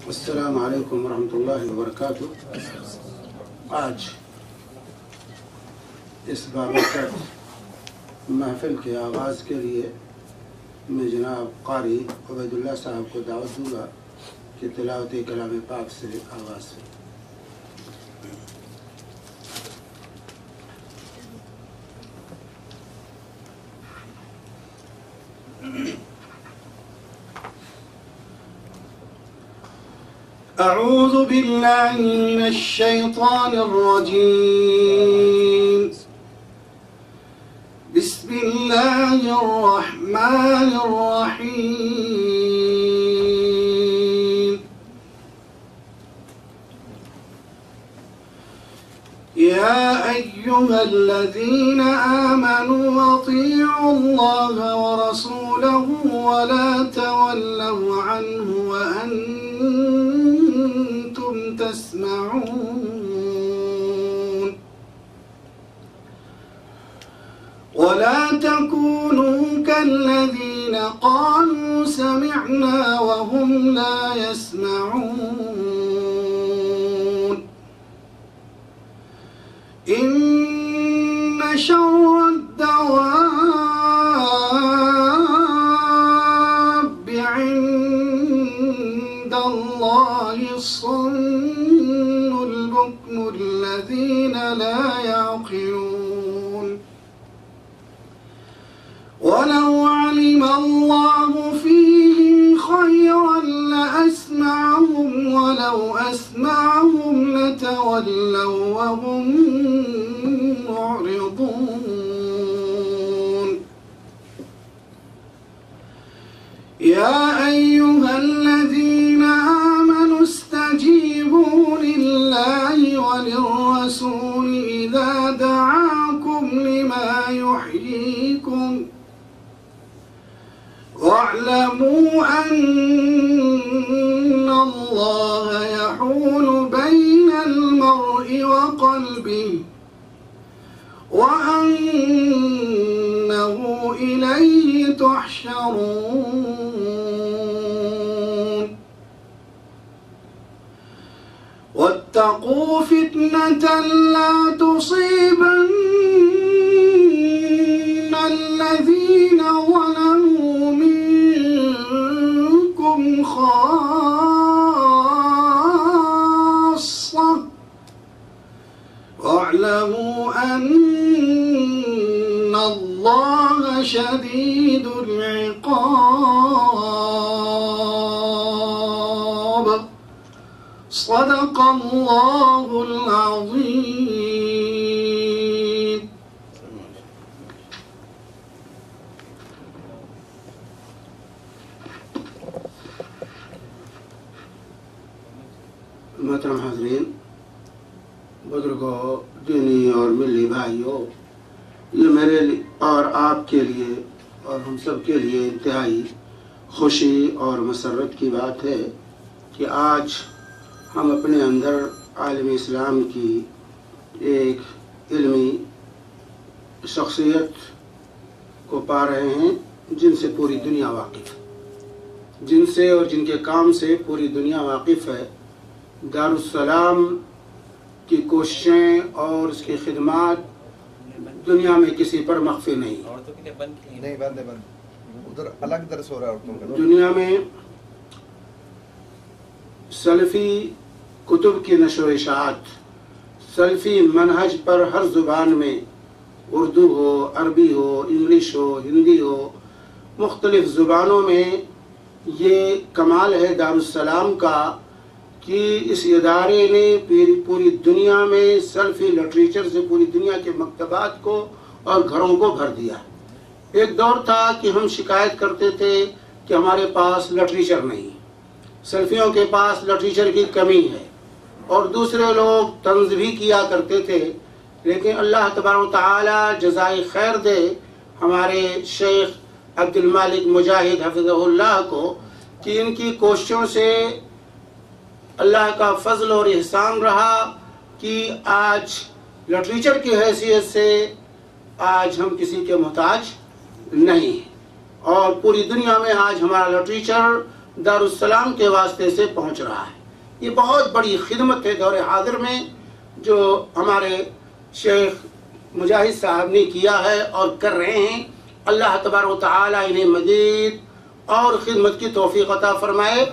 السلام علیکم ورحمۃ اللہ وبرکاتہ۔ آج اس بابرکت محفل کے آغاز کے لیے میں جناب قاری عبید اللہ صاحب کو دعوت دوں گا کہ تلاوت کلام پاک سے آغاز سے۔ اعوذ باللہ من الشیطان الرجیم، بسم اللہ الرحمن الرحیم۔ یا ایہا الذین آمنوا اطیعوا اللہ ورسولہ ولا تولوا عنہ وانتم تسمعون، ولا تكونوا كالذين قالوا سمعنا وهم لا يسمعون، إن شر الدواب عند الله الصم البكم الذين لا يعقلون، ولو علم الله فيهم خيرا لأسمعهم ولو أسمعهم لتولوا وهم معرضون، يا أيها الذين آمنوا استجيبوا لله وللرسول إذا دعاكم لما يحييكم، واعلموا أن الله يحول بين المرء وقلبه وأنه إليه تحشرون، واتقوا فتنة لا تصيبن الذين ظلموا منكم خاصة، واعلموا أن الله شديد العقاب، صدق الله العظيم۔ محترم حاضرین، بزرگوں، دینی اور ملی بھائیوں، یہ میرے اور آپ کے لیے اور ہم سب کے لیے انتہائی خوشی اور مسرت کی بات ہے کہ آج ہم اپنے اندر عالم اسلام کی ایک علمی شخصیت کو پا رہے ہیں جن سے پوری دنیا واقف ہے، جن سے اور جن کے کام سے پوری دنیا واقف ہے۔ دارالسلام کی کوششیں اور اس کی خدمات دنیا میں کسی پر مخفی نہیں۔ ادھر الگ درس ہو رہا ہے عورتوں کا۔ دنیا میں سلفی کتب کی نشر و اشاعت، سلفی منہج پر ہر زبان میں، اردو ہو، عربی ہو، انگلش ہو، ہندی ہو، مختلف زبانوں میں یہ کمال ہے دارالسلام کا کہ اس ادارے نے پوری دنیا میں سلفی لٹریچر سے پوری دنیا کے مکتبات کو اور گھروں کو بھر دیا۔ ایک دور تھا کہ ہم شکایت کرتے تھے کہ ہمارے پاس لٹریچر نہیں، سلفیوں کے پاس لٹریچر کی کمی ہے، اور دوسرے لوگ طنز بھی کیا کرتے تھے، لیکن اللہ تبارک و تعالی جزائے خیر دے ہمارے شیخ عبد المالک مجاہد حفظہ اللہ کو کہ ان کی کوششوں سے اللہ کا فضل اور احسان رہا کہ آج لٹریچر کی حیثیت سے آج ہم کسی کے محتاج نہیں ہیں۔ اور پوری دنیا میں آج ہمارا لٹریچر دارالسلام کے واسطے سے پہنچ رہا ہے۔ یہ بہت بڑی خدمت ہے دور حاضر میں جو ہمارے شیخ مجاہد صاحب نے کیا ہے اور کر رہے ہیں۔ اللہ تبارک و تعالی انہیں مزید اور خدمت کی توفیق عطا فرمائے۔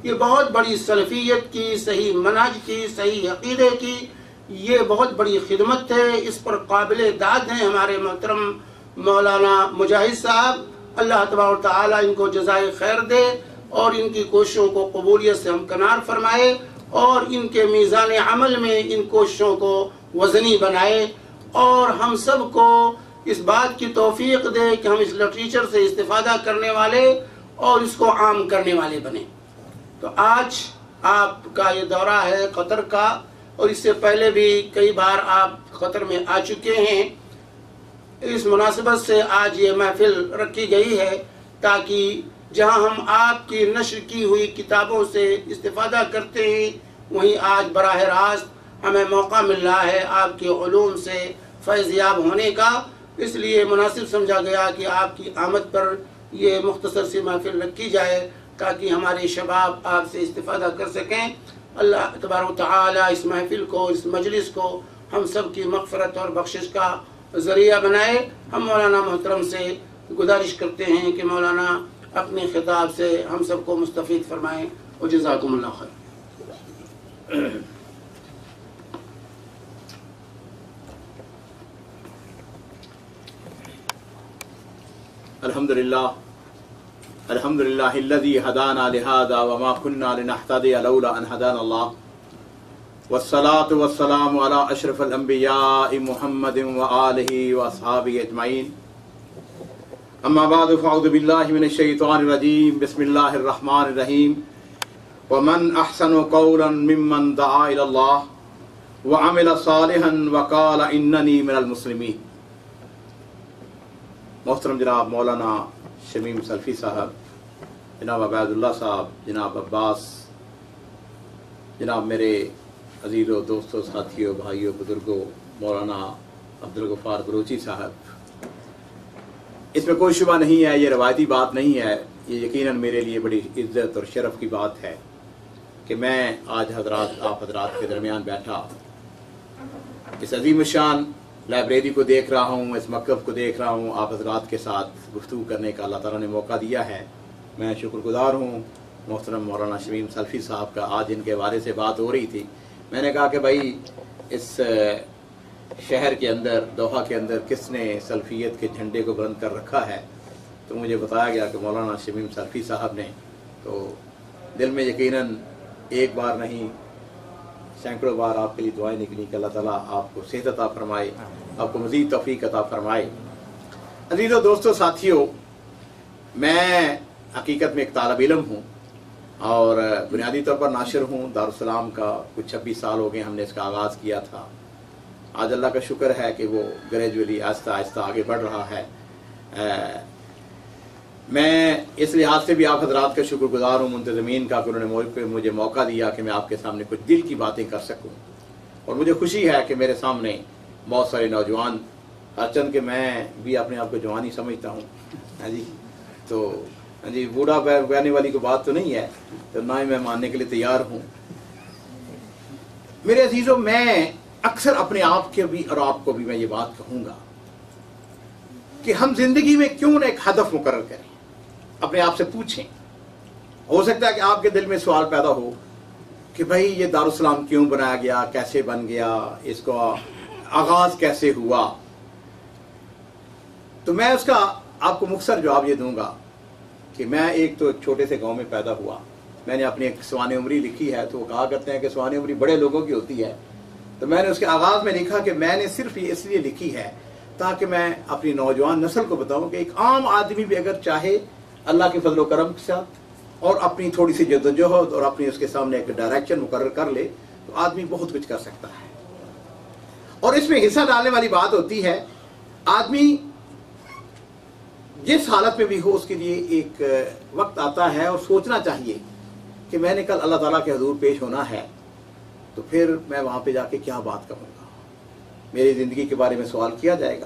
یہ بہت بڑی سلفیت کی، صحیح منہج کی، صحیح عقیدے کی یہ بہت بڑی خدمت ہے۔ اس پر قابل داد ہیں ہمارے محترم مولانا مجاہد صاحب۔ اللہ تبارک و تعالی ان کو جزائے خیر دے اور ان کی کوششوں کو قبولیت سے ہمکنار فرمائے اور ان کے میزان عمل میں ان کوششوں کو وزنی بنائے، اور ہم سب کو اس بات کی توفیق دے کہ ہم اس لٹریچر سے استفادہ کرنے والے اور اس کو عام کرنے والے بنے۔ تو آج آپ کا یہ دورہ ہے قطر کا، اور اس سے پہلے بھی کئی بار آپ قطر میں آ چکے ہیں۔ اس مناسبت سے آج یہ محفل رکھی گئی ہے تاکہ جہاں ہم آپ کی نشر کی ہوئی کتابوں سے استفادہ کرتے ہیں، وہیں آج براہ راست ہمیں موقع مل رہا ہے آپ کے علوم سے فیض یاب ہونے کا۔ اس لیے مناسب سمجھا گیا کہ آپ کی آمد پر یہ مختصر سی محفل رکھی جائے تاکہ ہمارے شباب آپ سے استفادہ کر سکیں۔ اللہ تبارک و تعالی اس محفل کو، اس مجلس کو ہم سب کی مغفرت اور بخشش کا ذریعہ بنائے۔ ہم مولانا محترم سے گزارش کرتے ہیں کہ مولانا اپنے خطاب سے ہم سب کو مستفید فرمائیں، اور جزاکم اللہ خیر۔ الحمدللہ الذی ہدانا لہذا وما كنا لنہتدی لولا ان ہدانا اللہ، والصلاة والسلام علی اشرف الانبیاء محمد وآلہ واصحابہ اجمعین۔ اما بعد فاعوذ باللہ من الشیطان الرجیم، بسم اللہ الرحمن الرحیم۔ ومن احسن قولا ممن دعا الی اللہ وعمل صالحا وقال اننی من المسلمین۔ محترم جناب مولانا شمیم سلفی صاحب، جناب عبید اللہ صاحب، جناب عباس، جناب میرے عزیزوں، دوستوں، ساتھیوں، بھائیوں، بزرگوں، مولانا عبدالغفار بلوچی صاحب، اس میں کوئی شبہ نہیں ہے، یہ روایتی بات نہیں ہے، یہ یقیناً میرے لیے بڑی عزت اور شرف کی بات ہے کہ میں آج آپ حضرات کے درمیان بیٹھا اس عظیم الشان لائبریری کو دیکھ رہا ہوں، اس مکتب کو دیکھ رہا ہوں، آپ حضرات کے ساتھ گفتگو کرنے کا اللہ تعالیٰ نے موقع دیا ہے۔ میں شکر گزار ہوں محترم مولانا شمیم سلفی صاحب کا۔ آج ان کے بارے سے بات ہو رہی تھی، میں نے کہا کہ بھائی اس شہر کے اندر، دوحہ کے اندر کس نے سلفیت کے جھنڈے کو بلند کر رکھا ہے، تو مجھے بتایا گیا کہ مولانا شمیم سلفی صاحب نے۔ تو دل میں یقیناً ایک بار نہیں سینکڑوں بار آپ کے لیے دعائیں نکلی کہ اللہ تعالیٰ آپ کو صحت عطا فرمائے، آپ کو مزید توفیق عطا فرمائے۔ عزیزوں، دوستوں، ساتھیوں، میں حقیقت میں ایک طالب علم ہوں اور بنیادی طور پر ناشر ہوں دارالسلام کا۔ کچھ 26 سال ہو گئے ہم نے اس کا آغاز کیا تھا۔ آج اللہ کا شکر ہے کہ وہ گریجولی آہستہ آہستہ آگے بڑھ رہا ہے۔ میں اس لحاظ سے بھی آپ حضرات کا شکر گزار ہوں منتظمین کا کہ انہوں نے مجھے موقع دیا کہ میں آپ کے سامنے کچھ دل کی باتیں کر سکوں، اور مجھے خوشی ہے کہ میرے سامنے بہت سارے نوجوان، ہرچند کہ میں بھی اپنے آپ کو جوان ہی سمجھتا ہوں، ہاں جی، تو ہاں جی، بوڑھا کہنے والی کوئی بات تو نہیں ہے، تو نہ ہی میں ماننے کے لیے تیار ہوں۔ میرے عزیزوں، میں اکثر اپنے آپ کے بھی اور آپ کو بھی میں یہ بات کہوں گا کہ ہم زندگی میں کیوں نہ ایک ہدف مقرر کریں، اپنے آپ سے پوچھیں۔ ہو سکتا ہے کہ آپ کے دل میں سوال پیدا ہو کہ بھائی یہ دارالسلام کیوں بنایا گیا، کیسے بن گیا، اس کا آغاز کیسے ہوا۔ تو میں اس کا آپ کو مختصر جواب یہ دوں گا کہ میں ایک تو چھوٹے سے گاؤں میں پیدا ہوا۔ میں نے اپنی ایک سوانح عمری لکھی ہے، تو وہ کہا کرتے ہیں کہ سوانح عمری بڑے لوگوں کی ہوتی ہے، تو میں نے اس کے آغاز میں لکھا کہ میں نے صرف یہ اس لیے لکھی ہے تاکہ میں اپنی نوجوان نسل کو بتاؤں کہ ایک عام آدمی بھی اگر چاہے اللہ کے فضل و کرم کے ساتھ اور اپنی تھوڑی سی جدوجہد اور اپنی اس کے سامنے ایک ڈائریکشن مقرر کر لے تو آدمی بہت کچھ کر سکتا ہے۔ اور اس میں حصہ ڈالنے والی بات ہوتی ہے، آدمی جس حالت میں بھی ہو اس کے لیے ایک وقت آتا ہے اور سوچنا چاہیے کہ میں نے کل اللہ تعالیٰ کے حضور پیش ہونا ہے، تو پھر میں وہاں پہ جا کے کیا بات کروں گا، میری زندگی کے بارے میں سوال کیا جائے گا۔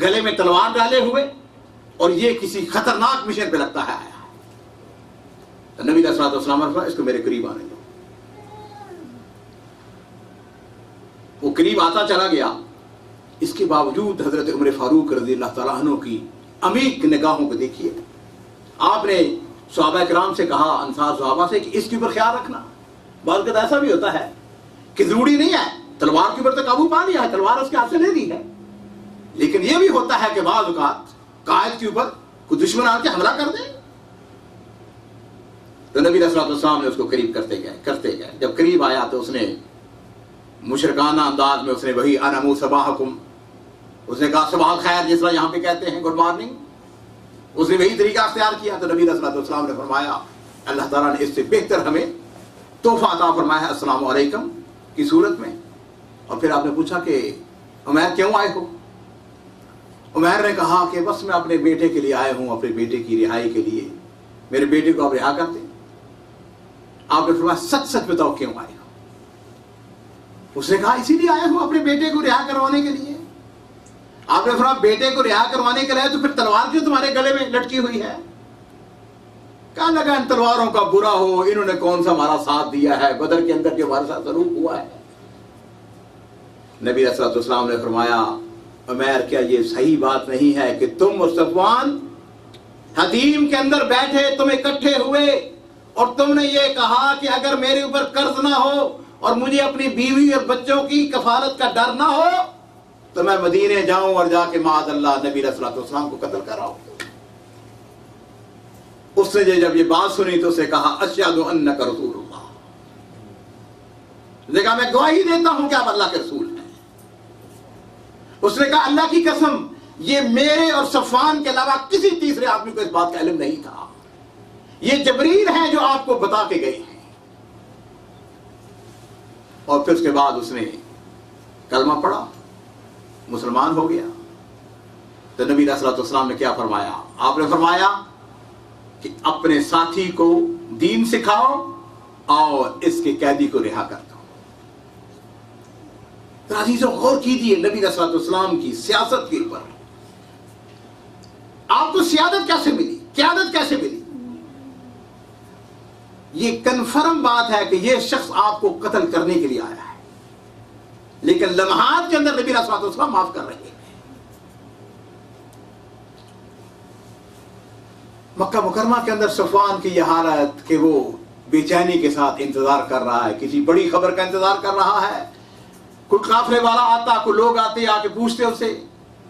گلے میں تلوار ڈالے ہوئے اور یہ کسی خطرناک مشن پہ لگتا ہے آیا. تو نبی علیہ الصلوۃ والسلام نے فرمایا اس کو میرے قریب آنے دو. وہ قریب آتا چلا گیا. اس کے باوجود حضرت عمر فاروق رضی اللہ تعالیٰ عنہ کی عمیق نگاہوں کو دیکھیے. آپ نے صحابہ کرام سے کہا، انصار صحابہ سے، کہ اس کے اوپر خیال رکھنا. بعض اوقات ایسا بھی ہوتا ہے کہ ضروری نہیں ہے تلوار کے اوپر تو قابو پا لیا ہے، تلوار اس کے ہاتھ سے لے لی ہے، لیکن یہ بھی ہوتا ہے کہ بعض اوقات قائد کے اوپر کوئی دشمن آ کے حملہ کر دے. تو نبی علیہ الصلوۃ والسلام نے اس کو قریب کرتے گئے. جب قریب آیا تو اس نے مشرکانہ انداز میں اس نے وہی انمو صباحکم، اس نے کہا صباح الخیر، جس طرح یہاں پہ کہتے ہیں گڈ مارننگ، اس نے وہی طریقہ اختیار کیا. تو نبی علیہ الصلوۃ والسلام نے فرمایا اللہ تعالیٰ نے اس سے بہتر ہمیں تحفہ عطا فرمایا ہے السلام علیکم کی صورت میں. اور پھر آپ نے پوچھا کہ عمیر کیوں آئے ہو؟ عمیر نے کہا کہ بس میں اپنے بیٹے کے لیے آئے ہوں، اپنے بیٹے کی رہائی کے لیے. میرے بیٹے کو آپ رہا کر دیں. آپ نے فرمایا سچ سچ بتاؤ کیوں آئے ہو؟ اس نے کہا اسی لیے آئے ہوں اپنے بیٹے کو رہا کروانے کے لیے. آپ نے فرمایا بیٹے کو رہا کروانے کے لیے تو پھر تلوار کیوں تمہارے گلے میں لٹکی ہوئی ہے؟ کہا لگا ان تلواروں کا برا ہو، انہوں نے کون سا ہمارا ساتھ دیا ہے، بدر کے اندر جو ہمارے ساتھ سلوک ہوا ہے. نبی علیہ الصلوۃ والسلام نے فرمایا عمیر کیا یہ صحیح بات نہیں ہے کہ تم اور صفوان حتیم کے اندر بیٹھے، تم اکٹھے ہوئے اور تم نے یہ کہا کہ اگر میرے اوپر قرض نہ ہو اور مجھے اپنی بیوی اور بچوں کی کفالت کا ڈر نہ ہو تو میں مدینے جاؤں اور جا کے معاذ اللہ نبی علیہ الصلوۃ والسلام کو قتل کراؤں. اس نے جب یہ بات سنی تو اسے کہا اشہد انک رسول اللہ، نے کہا میں گواہی دیتا ہوں کہ آپ اللہ کے رسول ہیں. اس نے کہا اللہ کی قسم یہ میرے اور صفوان کے علاوہ کسی تیسرے آدمی کو اس بات کا علم نہیں تھا، یہ جبریل ہیں جو آپ کو بتا کے گئے ہیں. اور پھر اس کے بعد اس نے کلمہ پڑھا، مسلمان ہو گیا. تو نبی علیہ الصلوۃ والسلام نے کیا فرمایا؟ آپ نے فرمایا کہ اپنے ساتھی کو دین سکھاؤ اور اس کے قیدی کو رہا کر دو. تو عزیزوں غور کیجیے نبی علیہ الصلوۃ والسلام کی سیاست کے اوپر. آپ کو سیادت کیسے ملی، قیادت کیسے ملی؟ یہ کنفرم بات ہے کہ یہ شخص آپ کو قتل کرنے کے لیے آیا ہے، لیکن لمحات کے اندر نبی علیہ الصلوۃ والسلام معاف کر رہے ہیں. مکہ مکرمہ کے اندر صفوان کی یہ حالت کہ وہ بے چینی کے ساتھ انتظار کر رہا ہے، کسی بڑی خبر کا انتظار کر رہا ہے. کوئی قافلے والا آتا، کوئی لوگ آتے آ کے پوچھتے اسے،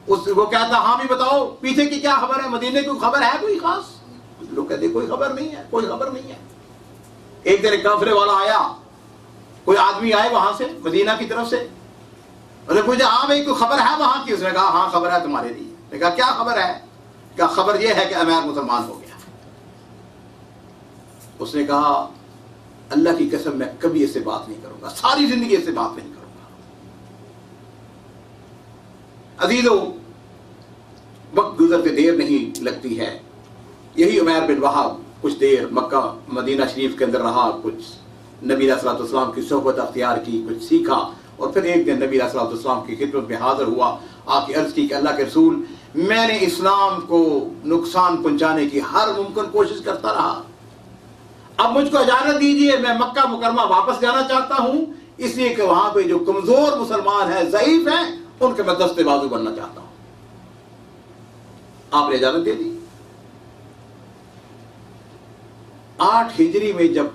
وہ کہتا ہاں بھی بتاؤ پیچھے کی کیا خبر ہے، مدینے کی خبر ہے کوئی خاص؟ لوگ کہتے کوئی خبر نہیں ہے، کوئی خبر نہیں ہے. ایک دن ایک قافلے والا آیا، کوئی آدمی آئے وہاں سے مدینہ کی طرف سے، انہوں نے پوچھا ہاں بھائی کوئی خبر ہے وہاں کی؟ اس نے کہا ہاں خبر ہے تمہارے لیے. نے کہا کیا خبر ہے؟ کہا خبر یہ ہے کہ عمیر مسلمان ہو گیا. اس نے کہا اللہ کی قسم میں کبھی اس سے بات نہیں کروں گا، ساری زندگی اس سے بات نہیں کروں گا. عزیزوں وقت گزرتے دیر نہیں لگتی ہے. یہی عمیر بن وہاب کچھ دیر مکہ مدینہ شریف کے اندر رہا، کچھ نبی علیہ الصلوۃ والسلام کی صحبت اختیار کی، کچھ سیکھا، اور پھر ایک دن نبی علیہ الصلوۃ والسلام کی خدمت میں حاضر ہوا. آپ کی عرض کی کہ اللہ کے رسول میں نے اسلام کو نقصان پہنچانے کی ہر ممکن کوشش کرتا رہا، اب مجھ کو اجازت دیجیے میں مکہ مکرمہ واپس جانا چاہتا ہوں، اس لیے کہ وہاں پہ جو کمزور مسلمان ہیں، ضعیف ہیں، ان کے میں دستے بازو بننا چاہتا ہوں. آپ نے اجازت دے دی. 8 ہجری میں جب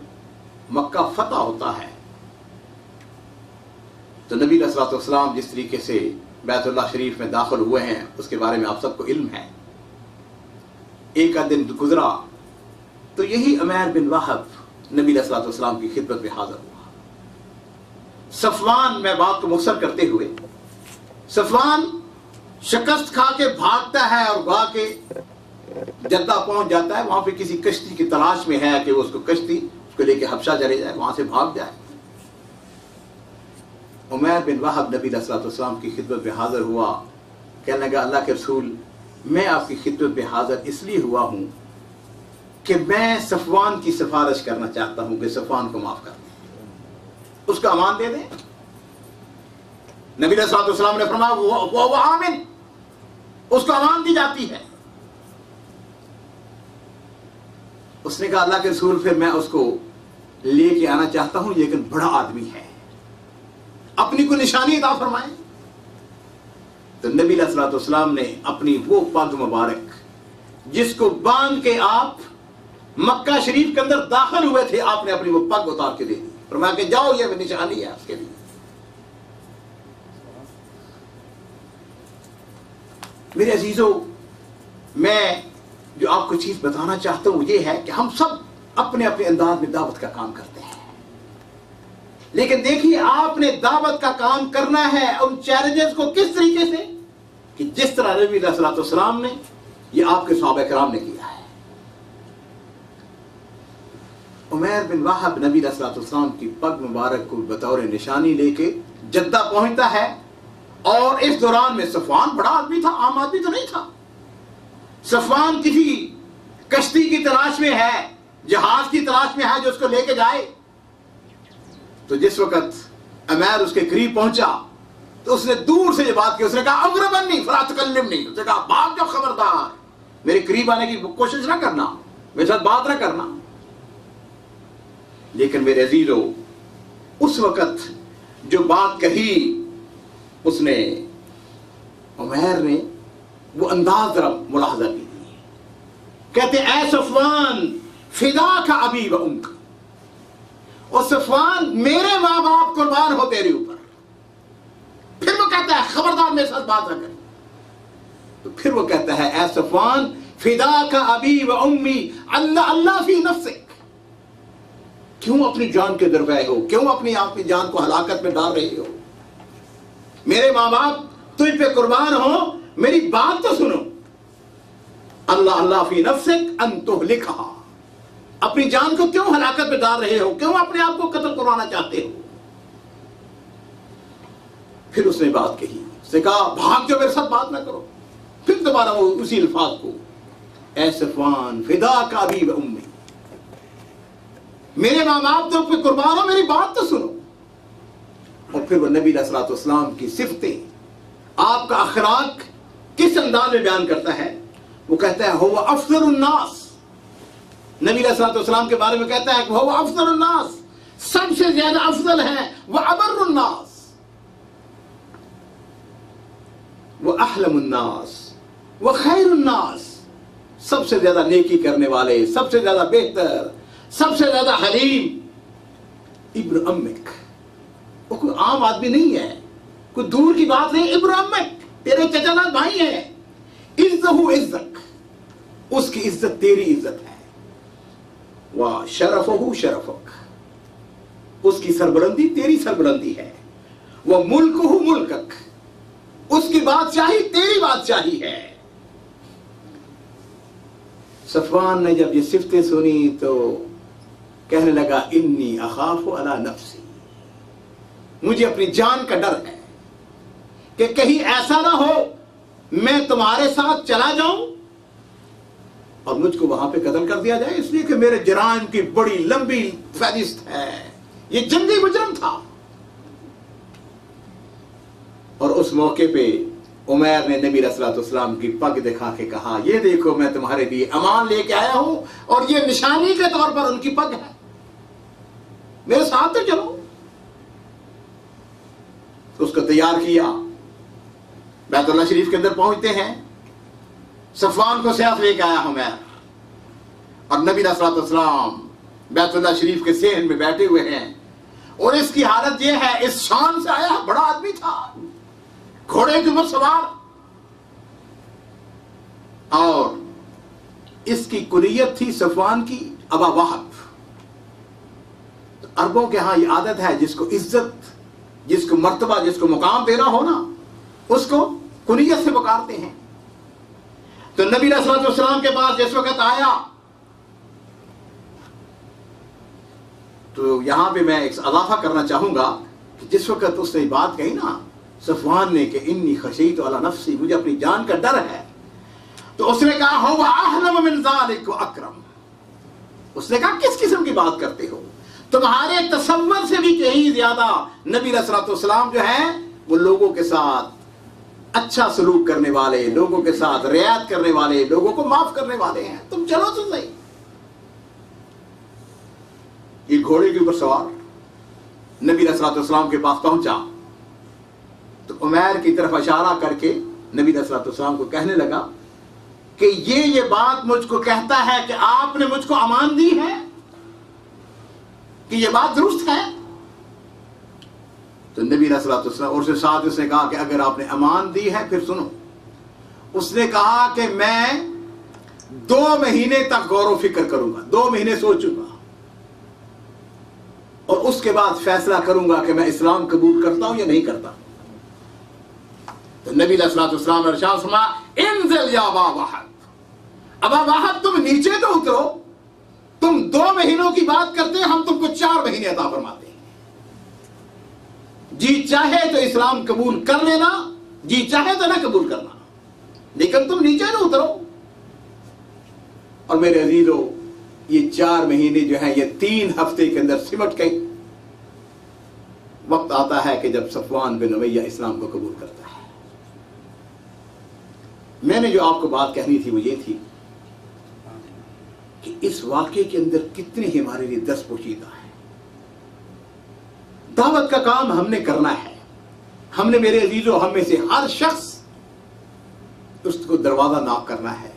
مکہ فتح ہوتا ہے تو نبی علیہ الصلوۃ والسلام جس طریقے سے بیت اللہ شریف میں داخل ہوئے ہیں اس کے بارے میں آپ سب کو علم ہے. ایک آدھ دن گزرا تو یہی عمیر بن وہب نبی علیہ الصلوۃ والسلام کی خدمت میں حاضر ہوا. صفوان، میں بات کو مختصر کرتے ہوئے، صفوان شکست کھا کے بھاگتا ہے اور گوا کے جدہ پہنچ جاتا ہے. وہاں پہ کسی کشتی کی تلاش میں ہے کہ وہ اس کو کشتی اس کو لے کے حبشہ چلے جائے، وہاں سے بھاگ جائے. عمیر بن وہب نبی علیہ الصلوۃ والسلام کی خدمت میں حاضر ہوا. کہنے لگا اللہ کے رسول میں آپ کی خدمت میں حاضر اس لیے ہوا ہوں کہ میں صفوان کی سفارش کرنا چاہتا ہوں کہ صفوان کو معاف کر دیں، اس کا امان دے دیں. نبی علیہ الصلوۃ والسلام نے فرمایا وہ آمن، اس کو امان دی جاتی ہے. اس نے کہا اللہ کے رسول پھر میں اس کو لے کے آنا چاہتا ہوں لیکن بڑا آدمی ہے, اپنی کو نشانی عطا فرمائیں. تو نبی علیہ الصلوۃ والسلام نے اپنی وہ پگ مبارک جس کو باندھ کے آپ مکہ شریف کے اندر داخل ہوئے تھے, آپ نے اپنی وہ پگ اتار کے دے دی, فرمایا کہ جاؤ یہ نشانی ہے اس کے لیے. میرے عزیزوں, میں جو آپ کو چیز بتانا چاہتا ہوں یہ ہے کہ ہم سب اپنے اپنے انداز میں دعوت کا کام کرتے ہیں, لیکن دیکھیے آپ نے دعوت کا کام کرنا ہے ان چیلنجز کو کس طریقے سے کہ جس طرح نبی علیہ الصلوۃ والسلام نے یہ آپ کے صحابہ کرام نے کیا ہے. عمیر بن وہب نبی علیہ الصلوۃ والسلام کی پگ مبارک کو بطور نشانی لے کے جدہ پہنچتا ہے, اور اس دوران میں صفوان بڑا آدمی تھا, عام آدمی تو نہیں تھا. صفوان کسی کشتی کی تلاش میں ہے, جہاز کی تلاش میں ہے جو اس کو لے کے جائے. تو جس وقت عمیر اس کے قریب پہنچا تو اس نے دور سے یہ بات کی, اس نے کہا اغربنی فلا تکلمنی, اس نے کہا بھاگ جاؤ, خبردار میرے قریب آنے کی کوشش نہ کرنا, میرے ساتھ بات نہ کرنا. لیکن میرے عزیزو, اس وقت جو بات کہی اس نے عمیر نے وہ انداز ذرا ملاحظہ کیجیے. کہتے اے صفوان فداک ابی و امک, اور صفوان میرے ماں باپ قربان ہو تیرے اوپر. پھر وہ کہتا ہے خبردار میرے ساتھ بات نہ کر. تو پھر وہ کہتا ہے اے صفوان فداک ابی و امی اللہ فی نفسک, کیوں اپنی جان کے در گئے ہو, کیوں اپنی آپ کی جان کو ہلاکت میں ڈال رہے ہو. میرے ماں باپ تجھ پہ قربان ہو, میری بات تو سنو. اللہ فی نفسک ان تہلکھا, اپنی جان کو کیوں ہلاکت میں ڈال رہے ہو, کیوں اپنے آپ کو قتل کروانا چاہتے ہو. پھر اس نے بات کہی, اس نے کہا بھاگ جو میرے ساتھ بات نہ کرو. پھر دوبارہ وہ اسی الفاظ کو, اے صفوان فداک ابی و امی, میرے ماں باپ تو پہ قربان ہو, میری بات تو سنو. اور پھر وہ نبی علیہ الصلوۃ والسلام کی صفتیں, آپ کا اخلاق کس انداز میں بیان کرتا ہے. وہ کہتا ہے هو افضل الناس, نبی علیہ الصلوۃ والسلام کے بارے میں کہتا ہے کہ هو افضل الناس, سب سے زیادہ افضل ہے. وابر الناس, واحلم الناس, وخیر الناس, سب سے زیادہ نیکی کرنے والے, سب سے زیادہ بہتر, سب سے زیادہ حلیم. ابن امک, وہ کوئی عام آدمی نہیں ہے, کوئی دور کی بات نہیں. ابن امک, تیرے چچا زاد بھائی ہیں. عزہ عزک, اس کی عزت تیری عزت ہے. وشرفہ شرفک, اس کی سربلندی تیری سربلندی ہے. وملکہ ملکک, اس کی بادشاہی تیری بادشاہی ہے. صفوان نے جب یہ صفتیں سنی تو کہنے لگا انی اخاف علی نفسی, مجھے اپنی جان کا ڈر ہے کہ کہیں ایسا نہ ہو میں تمہارے ساتھ چلا جاؤں اور مجھ کو وہاں پہ قتل کر دیا جائے, اس لیے کہ میرے جرائم کی بڑی لمبی فہرست ہے. یہ جنگی مجرم تھا. اور اس موقع پہ عمیر نے نبی علیہ الصلوۃ والسلام کی پگ دکھا کے کہا یہ دیکھو میں تمہارے لیے امان لے کے آیا ہوں, اور یہ نشانی کے طور پر ان کی پگ ہے, میرے ساتھ تو چلو. اس کو تیار کیا, بیت اللہ شریف کے اندر پہنچتے ہیں. صفوان کو سیف لے کے آیا عمیر, اور نبی علیہ الصلوۃ والسلام بیت اللہ شریف کے صحن میں بیٹھے ہوئے ہیں, اور اس کی حالت یہ ہے, اس شان سے آیا, بڑا آدمی تھا, گھوڑے کے اوپر سوار, اور اس کی کنیت تھی صفوان کی ابا وہب. عربوں کے ہاں یہ عادت ہے جس کو عزت, جس کو مرتبہ, جس کو مقام دینا ہو نا, اس کو کنیت سے پکارتے ہیں. تو نبی علیہ الصلوۃ والسلام کے پاس جس وقت آیا تو یہاں پہ میں ایک اضافہ کرنا چاہوں گا کہ جس وقت اس نے بات کہی نا صفوان نے کہ انی خشیت علی نفسی, مجھے اپنی جان کا ڈر ہے, تو اس نے کہا هو احلم من ذلک واکرم. اس نے کہا کس قسم کی بات کرتے ہو, تمہارے تصور سے بھی کہیں زیادہ نبی علیہ الصلوۃ والسلام جو ہیں وہ لوگوں کے ساتھ اچھا سلوک کرنے والے، لوگوں کے ساتھ رعایت کرنے والے، لوگوں کو معاف کرنے والے ہیں، تم چلو تو صحیح۔ یہ گھوڑے کے اوپر سوار نبی علیہ السلام کے پاس پہنچا تو عمیر کی طرف اشارہ کر کے نبی علیہ السلام کو کہنے لگا کہ یہ بات مجھ کو کہتا ہے کہ آپ نے مجھ کو امان دی ہے، کہ یہ بات درست ہے؟ تو نبی علیہ السلام اور سے ساتھ اس نے کہا کہ اگر آپ نے امان دی ہے پھر سنو۔ اس نے کہا کہ میں 2 مہینے تک غور و فکر کروں گا، 2 مہینے سوچوں گا، اور اس کے بعد فیصلہ کروں گا کہ میں اسلام قبول کرتا ہوں یا نہیں کرتا۔ تو نبی علیہ السلام نے ارشاد فرمایا انزل یا ابا وہب، ابا وہب تم نیچے تو اترو، تم 2 مہینوں کی بات کرتے ہیں، ہم تم کو 4 مہینے عطا فرماتے ہیں۔ جی چاہے تو اسلام قبول کر لینا، جی چاہے تو نہ قبول کرنا، لیکن تم نیچے نہ اترو۔ اور میرے عزیزو، یہ 4 مہینے جو ہیں یہ 3 ہفتے کے اندر سمٹ گئے۔ وقت آتا ہے کہ جب صفوان بن امیہ اسلام کو قبول کرتا ہے۔ میں نے جو آپ کو بات کہنی تھی وہ یہ تھی کہ اس واقعے کے اندر کتنی ہمارے لیے درس پوشیدہ ہے۔ دعوت کا کام ہم نے کرنا ہے، ہم نے میرے عزیزو ہم میں سے ہر شخص اس کو دروازہ ناک کرنا ہے،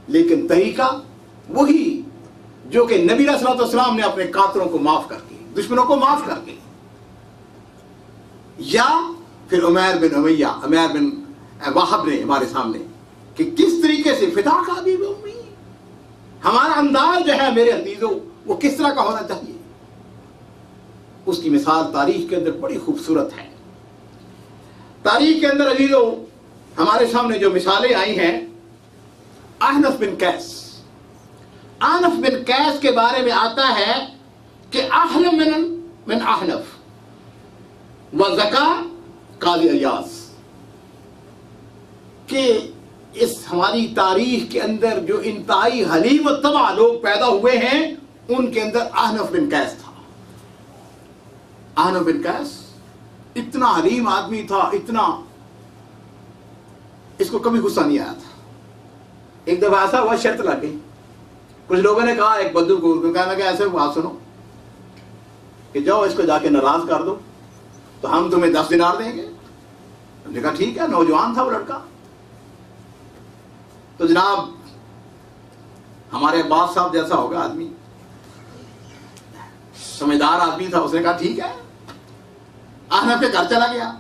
لیکن طریقہ وہی جو کہ نبی علیہ السلام نے اپنے قاتلوں کو معاف کر کے، دشمنوں کو معاف کر کے، یا پھر عمیر بن امیہ، عمیر بن وہب نے ہمارے سامنے کہ کس طریقے سے فداک ابی و امی، ہمارا انداز جو ہے میرے عزیزو وہ کس طرح کا ہونا چاہیے، اس کی مثال تاریخ کے اندر بڑی خوبصورت ہے۔ تاریخ کے اندر عزیزو ہمارے سامنے جو مثالیں آئی ہیں، احنف بن قیس، احنف بن قیس کے بارے میں آتا ہے کہ احلم من احنف وزکا قاضی ایاز، کہ اس ہماری تاریخ کے اندر جو انتہائی حلیم و طبع لوگ پیدا ہوئے ہیں ان کے اندر احنف بن قیس تھا۔ احنف بن قیس اتنا حلیم آدمی تھا، اتنا، اس کو کبھی غصہ نہیں آیا تھا۔ ایک دفعہ ایسا ہوا شرط لگ گئی، کچھ لوگوں نے کہا ایک بدو کو کہنے لگا ایسے بات سنو کہ جاؤ اس کو جا کے ناراض کر دو تو ہم تمہیں 10 دینار دیں گے۔ ہم نے کہا ٹھیک ہے، نوجوان تھا وہ لڑکا، تو جناب ہمارے عباس صاحب جیسا ہوگا آدمی، سمجھدار آدمی تھا، اس نے کہا ٹھیک ہے۔ احنف کے گھر چلا گیا،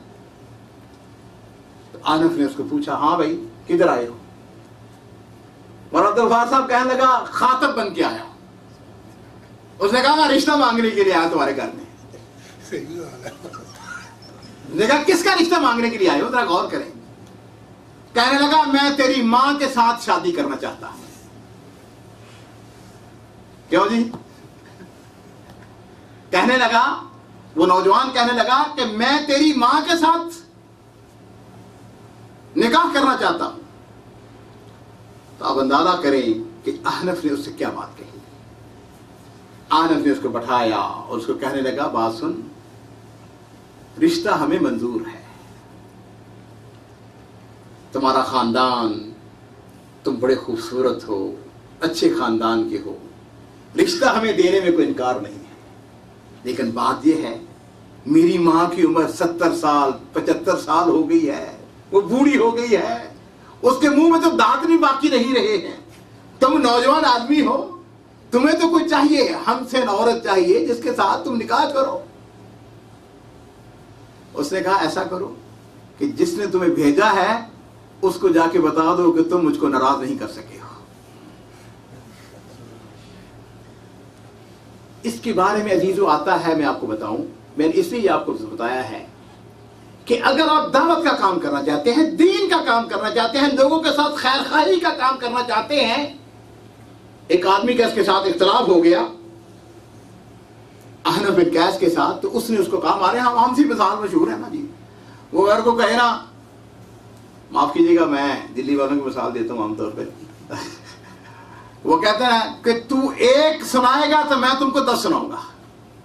تو احنف نے اس کو پوچھا ہاں بھائی کدھر آئے ہو؟ اور عبدالغفار صاحب کہنے لگا خاطب بن کے آیا۔ اس نے کہا میں رشتہ مانگنے کے لیے آیا تمہارے گھر میں۔ نے کہا کس کا رشتہ مانگنے کے لیے آئے ہو، ذرا غور کریں۔ کہنے لگا میں تیری ماں کے ساتھ شادی کرنا چاہتا ہوں۔ کیوں جی؟ کہنے لگا، وہ نوجوان کہنے لگا کہ میں تیری ماں کے ساتھ نکاح کرنا چاہتا ہوں۔ تو آپ اندازہ کریں کہ احنف نے اس سے کیا بات کہی۔ احنف نے اس کو بٹھایا اور اس کو کہنے لگا بات سن، رشتہ ہمیں منظور ہے، تمہارا خاندان، تم بڑے خوبصورت ہو، اچھے خاندان کے ہو، رشتہ ہمیں دینے میں کوئی انکار نہیں ہے، لیکن بات یہ ہے میری ماں کی عمر 70 سال 75 سال ہو گئی ہے، وہ بوڑھی ہو گئی ہے، اس کے منہ میں تو دانت نہیں باقی نہیں رہے ہیں، تم نوجوان آدمی ہو، تمہیں تو کوئی چاہیے، ہم سے عورت چاہیے جس کے ساتھ تم نکاح کرو۔ اس نے کہا ایسا کرو کہ جس نے تمہیں بھیجا ہے اس کو جا کے بتا دو کہ تم مجھ کو ناراض نہیں کر سکے ہو۔ اس کے بارے میں عزیزو آتا ہے، میں آپ کو بتاؤں، میں نے اس لیے آپ کو بتایا ہے کہ اگر آپ دعوت کا کام کرنا چاہتے ہیں، دین کا کام کرنا چاہتے ہیں، لوگوں کے ساتھ خیر خواہی کا کام کرنا چاہتے ہیں، ایک آدمی کا اس کے ساتھ اختلاف ہو گیا احنف بن قیس کے ساتھ، تو اس نے اس کو کہا، ہمارے ہاں عام سی مثال مشہور ہے نا جی، وہ گھر کو کہے نا، معاف کیجیے گا میں دلی والوں کی مثال دیتا ہوں عام طور پہ، وہ کہتے ہیں کہ تو 1 سنائے گا تو میں تم کو 10 سناؤں گا،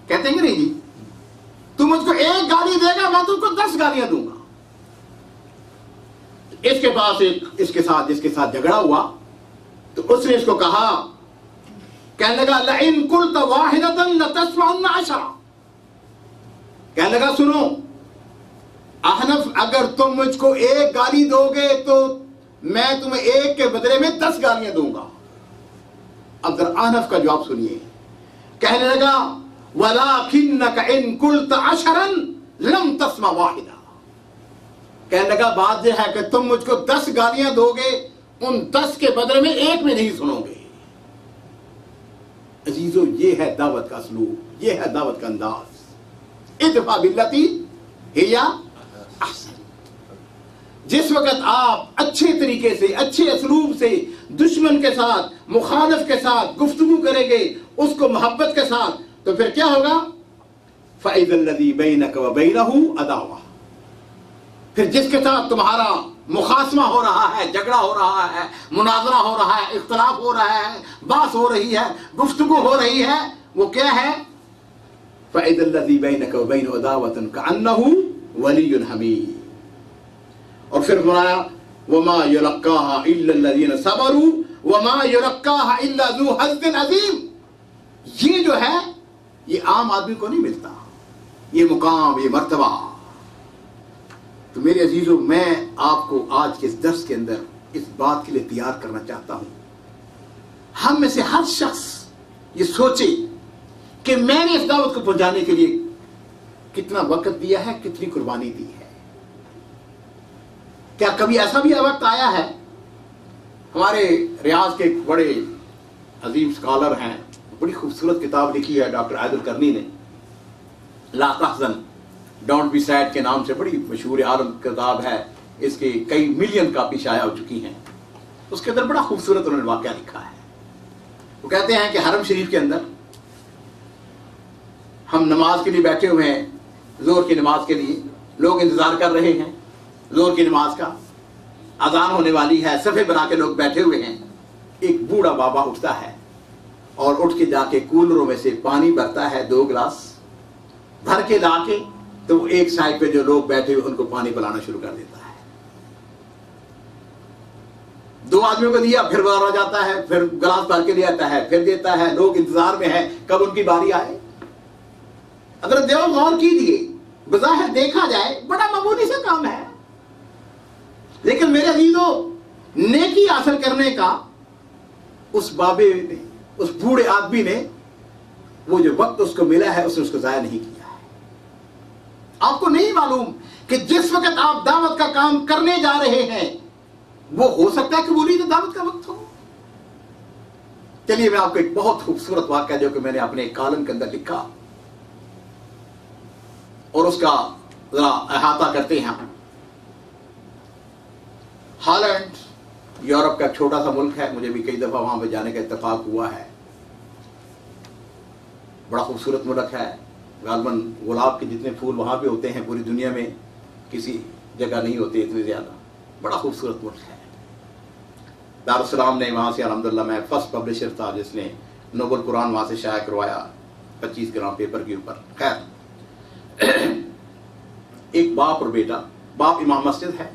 کہتے ہیں کہ نہیں جی، تو مجھ کو 1 گالی دے گا میں تم کو 10 گالیاں دوں گا۔ اس کے پاس جس کے ساتھ جھگڑا ہوا تو اس نے اس کو کہا، کہنے لگا لئن قلت واحدۃ لتسمعن عشرا، کہنے لگا سنو احنف، اگر تم مجھ کو ایک گالی دو گے تو میں تمہیں ایک کے بدلے میں 10 گالیاں دوں گا۔ اب ذرا احنف کا جواب سنیے، کہنے لگا وَلَكِنَّكَ إِن قُلْتَ عَشَرًا لَمْ تَسْمَعْ وَاحِدًا، کہنے لگا بات یہ ہے کہ تم مجھ کو 10 گالیاں دو گے، ان 10 کے بدلے میں ایک میں نہیں سنو گے۔ عزیزو، یہ ہے دعوت کا اسلوب، یہ ہے دعوت کا انداز۔ ادفع باللتی ہی احسن۔ جس وقت آپ اچھے طریقے سے، اچھے اسلوب سے دشمن کے ساتھ، مخالف کے ساتھ گفتگو کریں گے، اس کو محبت کے ساتھ، تو پھر کیا ہوگا؟ فَإِذَا الَّذِي بَيْنَكَ وَبَيْنَهُ عَدَاوَةٌ، پھر جس کے ساتھ تمہارا مخاصمہ ہو رہا ہے، جھگڑا ہو رہا ہے، مناظرہ ہو رہا ہے، اختلاف ہو رہا ہے، بحث ہو رہی ہے، گفتگو ہو رہی ہے، وہ کیا ہے؟ فَإِذَا الَّذِي بَيْنَكَ وَبَيْنَهُ عَدَاوَةٌ كَأَنَّهُ وَلِيٌّ حَمِيمٌ۔ اور پھر فرمایا وَمَا يُلَقَّاهَا إِلَّا الَّذِينَ صَبَرُوا وَمَا يُلَقَّاهَا إِلَّا ذُو حَظٍّ عَظِيمٍ۔ یہ جو ہے یہ عام آدمی کو نہیں ملتا، یہ مقام، یہ مرتبہ۔ تو میرے عزیزو، میں آپ کو آج کے اس درس کے اندر اس بات کے لیے تیار کرنا چاہتا ہوں، ہم میں سے ہر شخص یہ سوچے کہ میں نے اس دعوت کو پہنچانے کے لیے کتنا وقت دیا ہے، کتنی قربانی دی ہے۔ کیا کبھی ایسا بھی وقت آیا ہے؟ ہمارے ریاض کے ایک بڑے عظیم اسکالر ہیں، بڑی خوبصورت کتاب لکھی ہے ڈاکٹر عائد القرنی نے، لا تحزن ڈونٹ بی سیڈ کے نام سے، بڑی مشہور عالم کتاب ہے، اس کی کئی ملین کاپی شائع ہو چکی ہیں۔ اس کے اندر بڑا خوبصورت انہوں نے واقعہ لکھا ہے۔ وہ کہتے ہیں کہ حرم شریف کے اندر ہم نماز کے لیے بیٹھے ہوئے ہیں، ظہر کی نماز کے لیے، لوگ انتظار کر رہے ہیں ظہر کی نماز کا، اذان ہونے والی ہے، صفے بنا کے لوگ بیٹھے ہوئے ہیں۔ ایک بوڑھا بابا اٹھتا ہے اور اٹھ کے جا کے کولروں میں سے پانی بھرتا ہے، 2 گلاس بھر کے لا کے، تو وہ ایک سائڈ پہ جو لوگ بیٹھے ہوئے ان کو پانی پلانا شروع کر دیتا ہے۔ 2 آدمیوں کو دیا، پھر وہ آ جاتا ہے، پھر گلاس بھر کے لے آتا ہے، پھر دیتا ہے، لوگ انتظار میں ہیں کب ان کی باری آئے۔ اگر دیو غور کیجیے، بظاہر دیکھا جائے بڑا معمولی سا کام ہے، لیکن میرے عزیزو، نیکی حاصل کرنے کا اس بابے نے، اس بوڑھے آدمی نے، وہ جو وقت اس کو ملا ہے اس نے اس کو ضائع نہیں کیا ہے۔ آپ کو نہیں معلوم کہ جس وقت آپ دعوت کا کام کرنے جا رہے ہیں وہ ہو سکتا ہے کہ وہ نہیں دعوت کا وقت ہو۔ چلیے میں آپ کو ایک بہت خوبصورت واقعہ جو کہ میں نے اپنے کالم کے اندر لکھا اور اس کا ذرا احاطہ کرتے ہیں۔ ہالینڈ یورپ کا ایک چھوٹا سا ملک ہے، مجھے بھی کئی دفعہ وہاں پہ جانے کا اتفاق ہوا ہے۔ بڑا خوبصورت ملک ہے، غالباً گلاب کے جتنے پھول وہاں پہ ہوتے ہیں پوری دنیا میں کسی جگہ نہیں ہوتے اتنے زیادہ۔ بڑا خوبصورت ملک ہے۔ دارالسلام نے وہاں سے الحمدللہ، میں فرسٹ پبلشر تھا جس نے نوبل قرآن وہاں سے شائع کروایا 25 گرام پیپر کے اوپر۔ خیر، ایک باپ اور بیٹا، باپ امام مسجد ہے،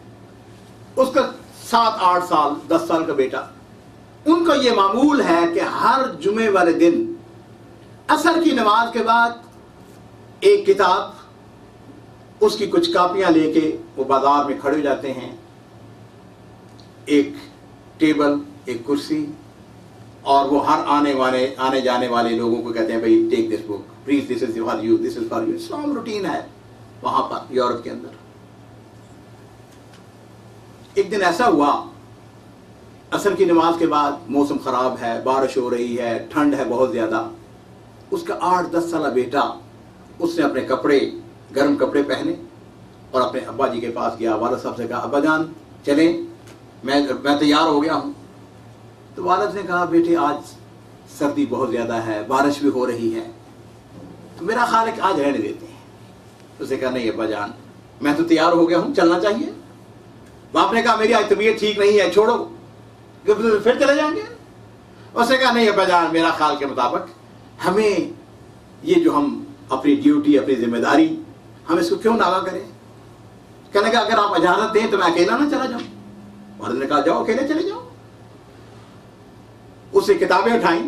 اس کا 7-8 سال 10 سال کا بیٹا، ان کا یہ معمول ہے کہ ہر جمعے والے دن عصر کی نماز کے بعد ایک کتاب، اس کی کچھ کاپیاں لے کے وہ بازار میں کھڑے ہو جاتے ہیں، ایک ٹیبل، ایک کرسی، اور وہ ہر آنے جانے والے لوگوں کو کہتے ہیں بھائی take this book please, this is for you, this is for you. اسلام روٹین ہے وہاں پر یورپ کے اندر۔ ایک دن ایسا ہوا، عصر کی نماز کے بعد موسم خراب ہے، بارش ہو رہی ہے، ٹھنڈ ہے بہت زیادہ، اس کا 8-10 سالہ بیٹا، اس نے اپنے کپڑے، گرم کپڑے پہنے اور اپنے ابا جی کے پاس گیا، والد صاحب سے کہا ابا جان چلیں، میں تیار ہو گیا ہوں۔ تو والد نے کہا بیٹے آج سردی بہت زیادہ ہے، بارش بھی ہو رہی ہے، تو میرا خیال ہے کہ آج رہنے دیتے ہیں۔ اسے کہا نہیں ابا جان میں تو تیار ہو گیا ہوں، چلنا چاہیے۔ باپ نے کہا میری آج طبیعت ٹھیک نہیں ہے، چھوڑو، پھر چلے جائیں گے۔ اس نے کہا نہیں ابا جان، میرا خیال کے مطابق ہمیں یہ جو ہم اپنی ڈیوٹی، اپنی ذمہ داری، ہم اس کو کیوں ناغا کریں؟ کہنے کا اگر آپ اجازت دیں تو میں اکیلا نہ چلا جاؤں۔ والد نے کہا جاؤ اکیلے چلے جاؤ. اس نے کتابیں اٹھائیں.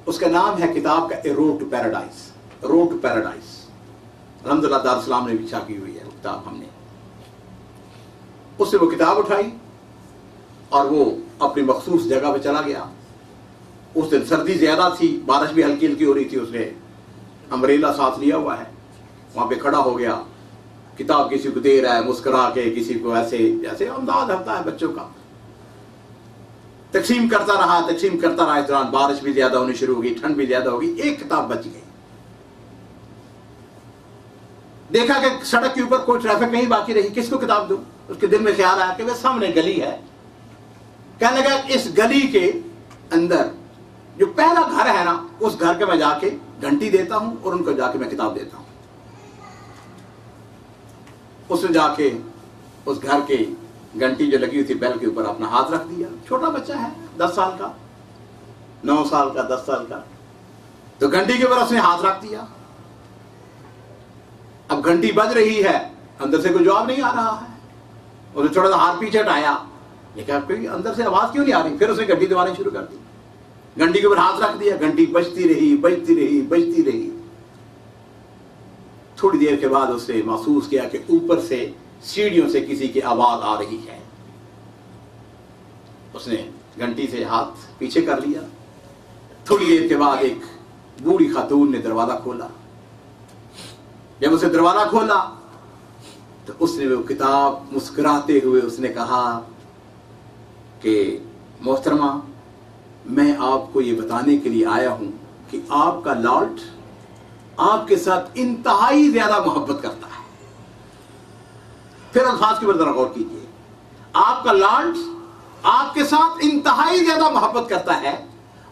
اس کا نام ہے کتاب کا a road to paradise. Road to paradise الحمدللہ دارالسلام نے بھی چھاپی کی ہوئی ہے وہ کتاب. ہم نے اس نے وہ کتاب اٹھائی اور وہ اپنی مخصوص جگہ پہ چلا گیا. اس دن سردی زیادہ تھی, بارش بھی ہلکی ہلکی ہو رہی تھی. اس نے امبریلا ساتھ لیا ہوا ہے, وہاں پہ کھڑا ہو گیا, کتاب کسی کو دے رہا ہے مسکرا کے, کسی کو ایسے جیسے انداز ہوتا ہے بچوں کا. تقسیم کرتا رہا. اس دوران بارش بھی زیادہ ہونی شروع ہو گئی, ٹھنڈ بھی زیادہ ہو گئی. ایک کتاب بچ گئی. دیکھا کہ سڑک کے اوپر کوئی ٹریفک نہیں باقی رہی, کس کو کتاب دوں؟ اس کے دل میں خیال آیا کہ وہ سامنے گلی ہے. کہنے لگا اس گلی کے اندر جو پہلا گھر ہے نا, اس گھر کے میں جا کے گھنٹی دیتا ہوں اور ان کو جا کے میں کتاب دیتا ہوں. اس نے جا کے اس گھر کے گھنٹی جو لگی ہوئی تھی بیل کے اوپر اپنا ہاتھ رکھ دیا. چھوٹا بچہ ہے, 10 سال کا, 9 سال کا, 10 سال کا. تو گھنٹی کے اوپر اس نے ہاتھ رکھ دیا. اب گھنٹی بج رہی ہے, اندر سے کوئی جواب نہیں آ رہا ہے. اس نے تھوڑا سا ہاتھ پیچھے ہٹایا, لیکن کوئی اندر سے آواز کیوں نہیں آ رہی. پھر اس نے گھنٹی دبانی شروع کر دی. گھنٹی کے اوپر ہاتھ رکھ دیا, گھنٹی بجتی رہی. تھوڑی دیر کے بعد اس نے محسوس کیا کہ اوپر سے سیڑھیوں سے کسی کی آواز آ رہی ہے. اس نے گھنٹی سے ہاتھ پیچھے کر لیا. تھوڑی دیر کے بعد ایک بوڑھی خاتون نے دروازہ کھولا. جب اس نے دروازہ کھولا تو اس نے وہ کتاب مسکراتے ہوئے اس نے کہا کہ محترمہ, میں آپ کو یہ بتانے کے لیے آیا ہوں کہ آپ کا لارڈ آپ کے ساتھ انتہائی زیادہ محبت کرتا ہے. پھر الفاظ کے اوپر ذرا غور کیجیے. آپ کا لارڈ آپ کے ساتھ انتہائی زیادہ محبت کرتا ہے,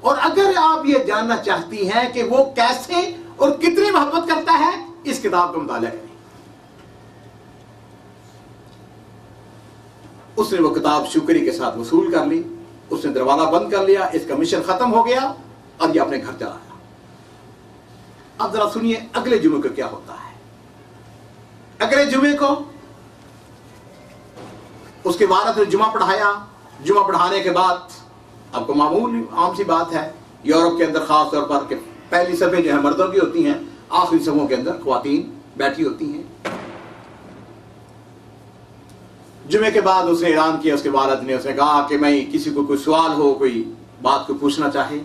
اور اگر آپ یہ جاننا چاہتی ہیں کہ وہ کیسے اور کتنی محبت کرتا ہے, اس کتاب کا مطالعہ کریں. اس نے وہ کتاب شکری کے ساتھ وصول کر لی. اس نے دروازہ بند کر لیا. اس کا مشن ختم ہو گیا اور یہ اپنے گھر چلا گیا. اب ذرا سنیے اگلے جمعے کو کیا ہوتا ہے. اگلے جمعے کو اس کے والد نے جمعہ پڑھایا. جمعہ پڑھانے کے بعد آپ کو معمول عام سی بات ہے یورپ کے اندر خاص طور پر کہ پہلی صفحے جو ہے مردوں کی ہوتی ہیں, آخری صفوں کے اندر خواتین بیٹھی ہوتی ہیں. جمعے کے بعد اس نے اعلان کیا, اس کے والد نے, اس نے کہا کہ میں کسی کو کوئی سوال ہو, کوئی بات کو پوچھنا چاہے.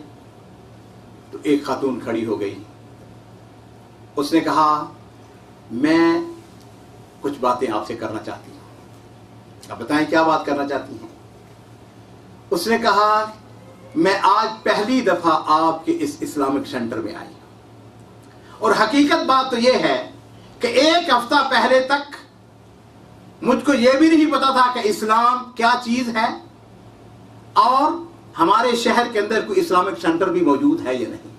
تو ایک خاتون کھڑی ہو گئی. اس نے کہا میں کچھ باتیں آپ سے کرنا چاہتی ہوں. آپ بتائیں کیا بات کرنا چاہتی ہیں. اس نے کہا میں آج پہلی دفعہ آپ کے اس اسلامک سینٹر میں آئی ہوں, اور حقیقت بات تو یہ ہے کہ ایک ہفتہ پہلے تک مجھ کو یہ بھی نہیں پتا تھا کہ اسلام کیا چیز ہے, اور ہمارے شہر کے اندر کوئی اسلامک سینٹر بھی موجود ہے یا نہیں.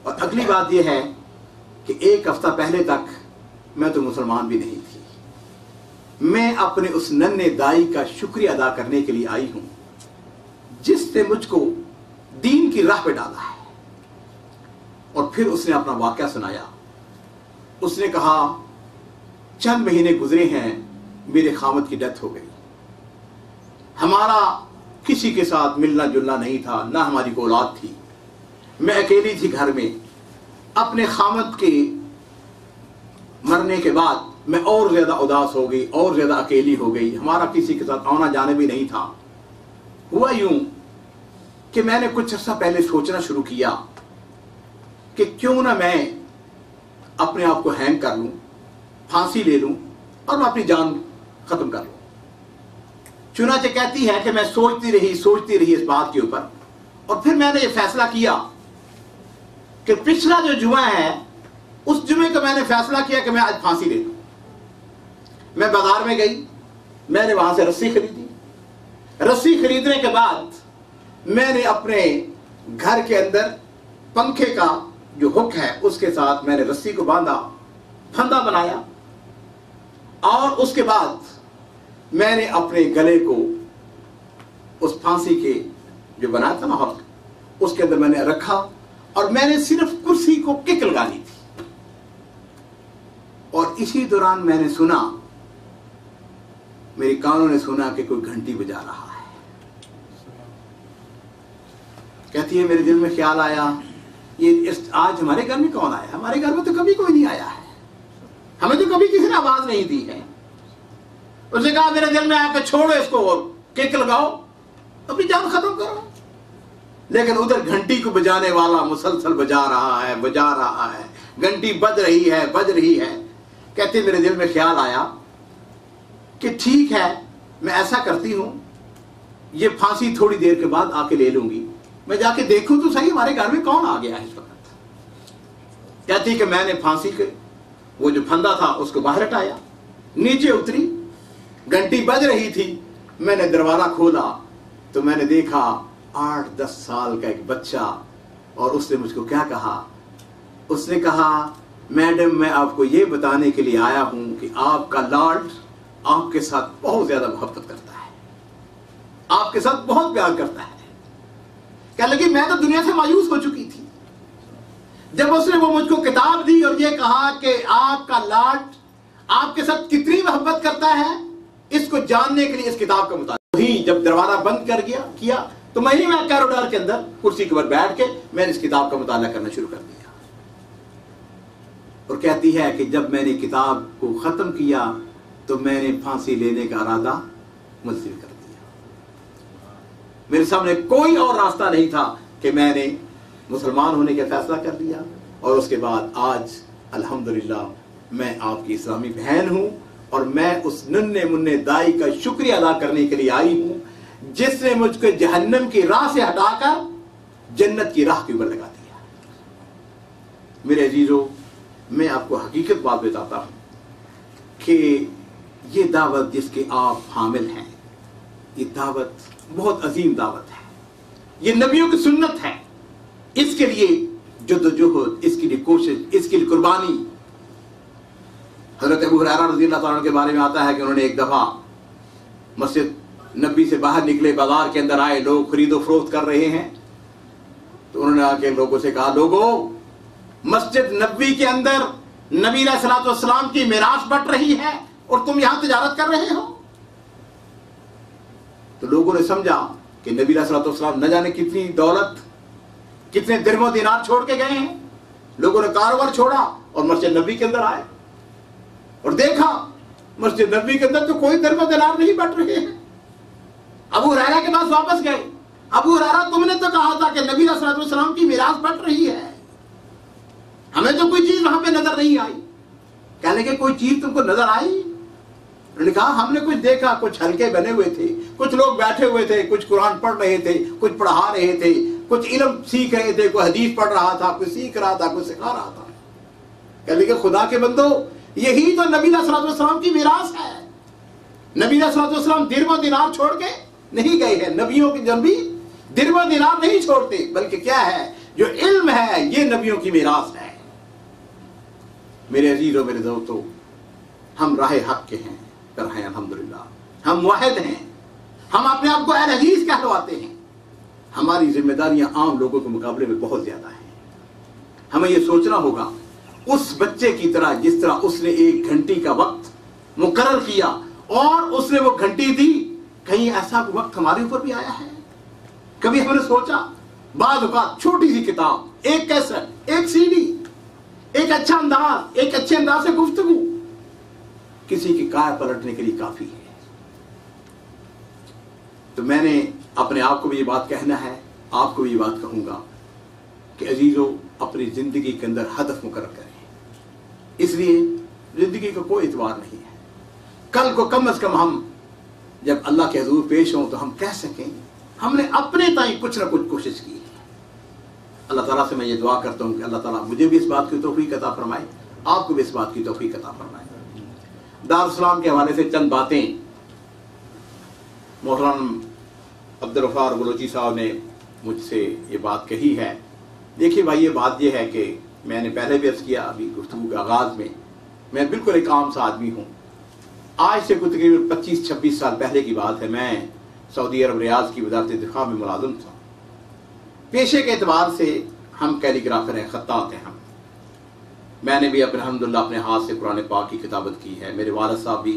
اور اگلی بات یہ ہے کہ ایک ہفتہ پہلے تک میں تو مسلمان بھی نہیں تھی. میں اپنے اس ننھے دائی کا شکریہ ادا کرنے کے لیے آئی ہوں جس نے مجھ کو دین کی راہ پہ ڈالا ہے. اور پھر اس نے اپنا واقعہ سنایا. اس نے کہا چند مہینے گزرے ہیں, میرے خامد کی ڈیتھ ہو گئی. ہمارا کسی کے ساتھ ملنا جلنا نہیں تھا, نہ ہماری کوئی اولاد تھی. میں اکیلی تھی گھر میں. اپنے خامد کے مرنے کے بعد میں اور زیادہ اداس ہو گئی, اور زیادہ اکیلی ہو گئی. ہمارا کسی کے ساتھ آنا جانا بھی نہیں تھا. ہوا یوں کہ میں نے کچھ عرصہ پہلے سوچنا شروع کیا کہ کیوں نہ میں اپنے آپ کو ہینگ کر لوں, پھانسی لے لوں, اور میں اپنی جان ختم کر لوں. چنانچہ کہتی ہے کہ میں سوچتی رہی اس بات کے اوپر, اور پھر میں نے یہ فیصلہ کیا کہ پچھلا جو جمعہ ہے اس جمعے کو میں نے فیصلہ کیا کہ میں آج پھانسی لے لوں. میں بازار میں گئی, میں نے وہاں سے رسی خریدی. رسی خریدنے کے بعد میں نے اپنے گھر کے اندر پنکھے کا جو ہک ہے اس کے ساتھ میں نے رسی کو باندھا, پھندا بنایا, اور اس کے بعد میں نے اپنے گلے کو اس پھانسی کے جو بنایا تھا نا ہک, اس کے اندر میں نے رکھا, اور میں نے صرف کرسی کو کک لگانی تھی. اور اسی دوران میں نے سنا میری کانوں نے سنا کہ کوئی گھنٹی بجا رہا ہے. کہتی ہے میرے دل میں خیال آیا یہ آج ہمارے گھر میں کون آیا؟ ہمارے گھر میں تو کبھی کوئی نہیں آیا ہے, ہمیں تو کبھی کسی نے آواز نہیں دی ہے. اس نے کہا میرے دل میں آیا کہ چھوڑو اس کو اور کیک لگاؤ, اپنی جان ختم کرو. لیکن ادھر گھنٹی کو بجانے والا مسلسل بجا رہا ہے, گھنٹی بج رہی ہے. کہتے میرے دل میں خیال آیا کہ ٹھیک ہے میں ایسا کرتی ہوں, یہ پھانسی تھوڑی دیر کے بعد آ کے لے لوں گی, میں جا کے دیکھوں تو صحیح ہمارے گھر میں کون آ گیا ہے اس وقت. کہتی کہ میں نے پھانسی کے وہ جو پھندا تھا اس کو باہر ہٹایا, نیچے اتری, گھنٹی بج رہی تھی, میں نے دروازہ کھولا تو میں نے دیکھا 8-10 سال کا ایک بچہ, اور اس نے مجھ کو کیا کہا, اس نے کہا میڈم میں آپ کو یہ بتانے کے لیے آیا ہوں کہ آپ کا لارڈ آپ کے ساتھ بہت زیادہ محبت کرتا ہے, آپ کے ساتھ بہت پیار کرتا ہے. کہنے لگی میں تو دنیا سے مایوس ہو چکی تھی جب اس نے وہ مجھ کو کتاب دی اور یہ کہا کہ آپ کا لارڈ آپ کے ساتھ کتنی محبت کرتا ہے, اس کو جاننے کے لیے اس کتاب کا مطالعہ. وہی جب دروازہ بند کر کیا تو میں کیروڈار کے اندر کرسی کے اوپر بیٹھ کے میں نے اس کتاب کا مطالعہ کرنا شروع کر دیا. اور کہتی ہے کہ جب میں نے کتاب کو ختم کیا تو میں نے پھانسی لینے کا ارادہ منسوخ کر دیا. میرے سامنے کوئی اور راستہ نہیں تھا کہ میں نے مسلمان ہونے کا فیصلہ کر لیا. اور اس کے بعد آج الحمدللہ میں آپ کی اسلامی بہن ہوں, اور میں اس ننھے منھے دائی کا شکریہ ادا کرنے کے لیے آئی ہوں جس نے مجھ کو جہنم کی راہ سے ہٹا کر جنت کی راہ کے اوپر لگا دیا. میرے عزیزو, میں آپ کو حقیقت بات بتاتا ہوں کہ یہ دعوت جس کے آپ حامل ہیں, یہ دعوت بہت عظیم دعوت ہے, یہ نبیوں کی سنت ہے. اس کے لیے جدوجہد, اس کے لیے کوشش, اس کے لیے قربانی. حضرت ابو ہریرہ رضی اللہ تعالیٰ عنہ کے بارے میں آتا ہے کہ انہوں نے ایک دفعہ مسجد نبی سے باہر نکلے, بازار کے اندر آئے, لوگ خرید و فروخت کر رہے ہیں, تو انہوں نے آ کے لوگوں سے کہا لوگوں مسجد نبی کے اندر نبی علیہ الصلوۃ والسلام کی میراث بٹ رہی ہے اور تم یہاں تجارت کر رہے ہو. تو لوگوں نے سمجھا کہ نبی علیہ الصلوۃ والسلام نہ جانے کتنی دولت, کتنے درہم و دینار چھوڑ کے گئے ہیں. لوگوں نے کاروبار چھوڑا اور مسجد نبی کے اندر آئے اور دیکھا مسجد نبی کے اندر تو کوئی درہم و دینار نہیں بٹ رہے ہیں. ابو ہریرہ کے پاس واپس گئے, ابو ہریرہ تم نے تو کہا تھا کہ نبی علیہ الصلوۃ والسلام کی میراث بٹ رہی ہے, ہمیں تو کوئی چیز وہاں پہ نظر نہیں آئی. کہنے کہ کوئی چیز تم کو نظر آئی؟ انہوں نے کہا ہم نے کچھ دیکھا, کچھ حلقے بنے ہوئے تھے, کچھ لوگ بیٹھے ہوئے تھے, کچھ قرآن پڑھ رہے تھے, کچھ پڑھا رہے تھے, کچھ علم سیکھ رہے تھے, کوئی حدیث پڑھ رہا تھا, کوئی سیکھ رہا تھا, کوئی سکھا رہا تھا. کہنے کہ خدا کے بندو یہی تو نبی علیہ الصلوۃ والسلام کی میراث ہے. نبی علیہ الصلوۃ والسلام درہم و دینار چھوڑ کے نہیں گئے ہیں. نبیوں کے نبی درہم و دینار نہیں چھوڑتے, بلکہ کیا ہے جو علم ہے یہ نبیوں کی میراث ہے. میرے عزیزوں, میرے دوستو, ہم راہ حق کے ہیں پر ہیں الحمدللہ, ہم موحد ہیں, ہم اپنے آپ کو اہل حدیث کہلواتے ہیں. ہماری ذمہ داریاں عام لوگوں کے مقابلے میں بہت زیادہ ہیں. ہمیں یہ سوچنا ہوگا اس بچے کی طرح جس طرح اس نے 1 گھنٹی کا وقت مقرر کیا اور اس نے وہ گھنٹی دی, کہیں ایسا وقت ہمارے اوپر بھی آیا ہے؟ کبھی ہم نے سوچا؟ بعض اوقات چھوٹی سی کتاب, ایک کیسٹ, ایک سی ڈی, ایک اچھا انداز, ایک اچھے انداز سے گفتگو کسی کی کار پلٹنے کے لیے کافی ہے. تو میں نے اپنے آپ کو بھی یہ بات کہنا ہے, آپ کو بھی یہ بات کہوں گا کہ عزیزو اپنی زندگی کے اندر ہدف مقرر کریں. اس لیے زندگی کا کوئی اعتبار نہیں ہے. کل کو کم از کم ہم جب اللہ کے حضور پیش ہوں تو ہم کہہ سکیں ہم نے اپنے تائیں کچھ نہ کچھ کوشش کی. اللہ تعالیٰ سے میں یہ دعا کرتا ہوں کہ اللہ تعالیٰ مجھے بھی اس بات کی توفیق عطا فرمائے, آپ کو بھی اس بات کی توفیق عطا فرمائے. دارالاسلام کے حوالے سے چند باتیں محترم عبدالغفار بلوچی صاحب نے مجھ سے یہ بات کہی ہے. دیکھیے بھائی, یہ بات یہ ہے کہ میں نے پہلے بھی عرض کیا ابھی گفتگو کے آغاز میں بالکل ایک عام سا آدمی ہوں. آج سے کوئی تقریباً 25-26 سال پہلے کی بات ہے. میں سعودی عرب ریاض کی وزارت دفاع میں ملازم تھا. پیشے کے اعتبار سے ہم کیلیگرافر ہیں, خطاط ہیں. میں نے بھی الحمدللہ اپنے ہاتھ سے قرآن پاک کی کتابت کی ہے. میرے والد صاحب بھی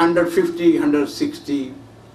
150-160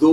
2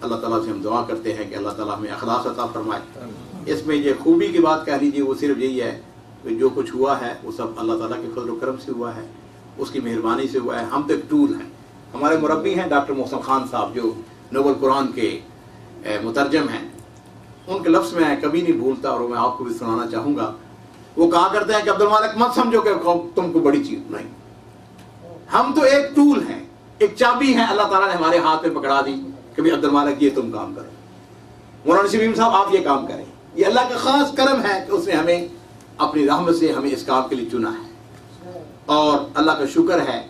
اللہ تعالیٰ سے ہم دعا کرتے ہیں کہ اللہ تعالیٰ ہمیں اخلاص عطا فرمائے. اس میں یہ خوبی کی بات کہہ لیجیے وہ صرف یہی ہے کہ جو کچھ ہوا ہے وہ سب اللہ تعالیٰ کے فضل و کرم سے ہوا ہے, اس کی مہربانی سے ہوا ہے. ہم تو ایک ٹول ہیں. ہمارے مربی ہیں ڈاکٹر محسن خان صاحب جو نوبل قرآن کے مترجم ہیں, ان کے لفظ میں کبھی نہیں بھولتا اور میں آپ کو بھی سنانا چاہوں گا. وہ کہا کرتے ہیں کہ عبد المالک مت سمجھو کہ تم کو بڑی چیز نہیں, ہم تو ایک ٹول ہیں, ایک چابی ہے اللہ تعالیٰ نے ہمارے ہاتھ میں پکڑا دی کہ بھی عبد المالک یہ تم کام کرو, مولانا شمیم صاحب آپ یہ کام کریں. یہ اللہ کا خاص کرم ہے کہ اس نے ہمیں اپنی رحمت سے ہمیں اس کام کے لیے چنا ہے. اور اللہ کا شکر ہے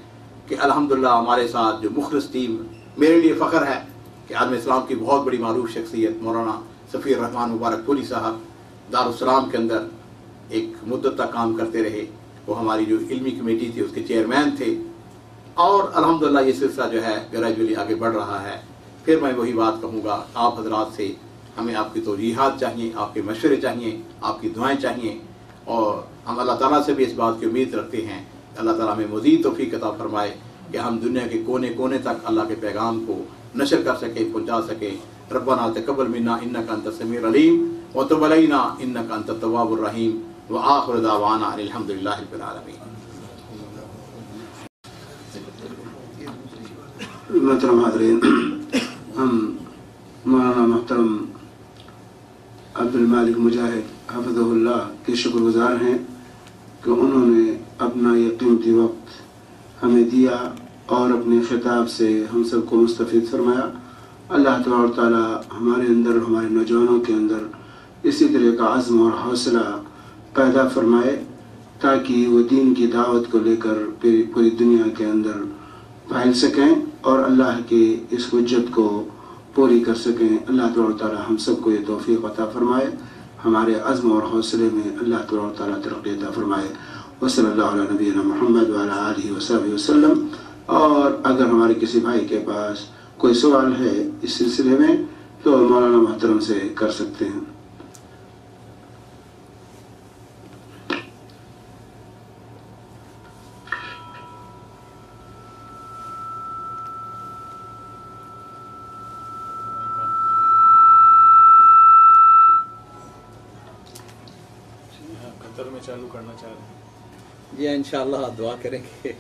کہ الحمدللہ ہمارے ساتھ جو مخلص ٹیم, میرے لیے فخر ہے کہ عالم اسلام کی بہت بڑی معروف شخصیت مولانا صفی الرحمان مبارک پوری صاحب دارالسلام کے اندر ایک مدت تک کام کرتے رہے. وہ ہماری جو علمی کمیٹی تھی اس کے چیئرمین تھے. اور الحمدللہ یہ سلسلہ جو ہے گریجولی آگے بڑھ رہا ہے. پھر میں وہی بات کہوں گا, آپ حضرات سے ہمیں آپ کی توجیحات چاہیے, آپ کے مشورے چاہیے, آپ کی دعائیں چاہیے. اور ہم اللہ تعالیٰ سے بھی اس بات کی امید رکھتے ہیں اللہ تعالیٰ ہمیں مزید توفیق عطا فرمائے کہ ہم دنیا کے کونے کونے تک اللہ کے پیغام کو نشر کر سکیں, پہنچا سکیں. ربنا تقبل منا انک انت السمیع العلیم وتب علینا انک انت التواب الرحیم وآخر دعوانا الحمدللہ رب العالمین. محترم حاضرین, ہم مولانا محترم عبد المالک مجاہد حفظہ اللہ کے شکر گزار ہیں کہ انہوں نے اپنا یہ قیمتی وقت ہمیں دیا اور اپنے خطاب سے ہم سب کو مستفید فرمایا. اللہ تبارک و تعالی ہمارے اندر, ہمارے نوجوانوں کے اندر اسی طرح کا عزم اور حوصلہ پیدا فرمائے تاکہ وہ دین کی دعوت کو لے کر پوری دنیا کے اندر پھیل سکیں اور اللہ کے اس حجت کو پوری کر سکیں. اللہ تبارک و تعالی ہم سب کو یہ توفیق عطا فرمائے, ہمارے عزم اور حوصلے میں اللہ تبارک و تعالی ترقی عطا فرمائے. وصلی اللہ علیہ نبینا محمد وعلی آلہ وصحبہ وسلم. اور اگر ہمارے کسی بھائی کے پاس کوئی سوال ہے اس سلسلے میں تو مولانا محترم سے کر سکتے ہیں. قطر میں چالو کرنا چاہ رہے ہیں جی انشاءاللہ دعا کریں گے.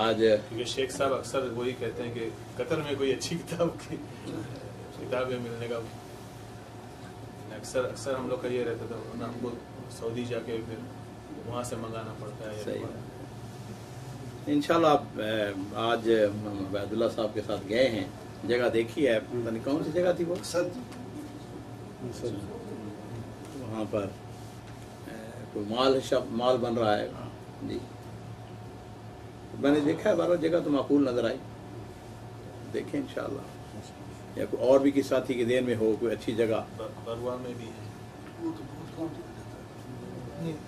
آج کیونکہ شیخ صاحب اکثر وہی کہتے ہیں کہ قطر میں کوئی اچھی کتابیں ملنے کا اکثر ہم لوگ کا یہ رہتا تھا, ورنہ ہم کو سعودی جا کے پھر وہاں سے منگانا پڑتا ہے. صحیح انشاءاللہ آپ آج عبید اللہ صاحب کے ساتھ گئے ہیں, جگہ دیکھی ہے, پتہ نہیں کون سی جگہ تھی وہ, وہاں پر کوئی مال بن رہا ہے. جی میں نے دیکھا ہے, بارہ جگہ تو معقول نظر آئی. دیکھیں انشاءاللہ, یا کوئی اور بھی کسی ساتھی کے ذہن میں ہو کوئی اچھی جگہ. بروا میں بھی ہے,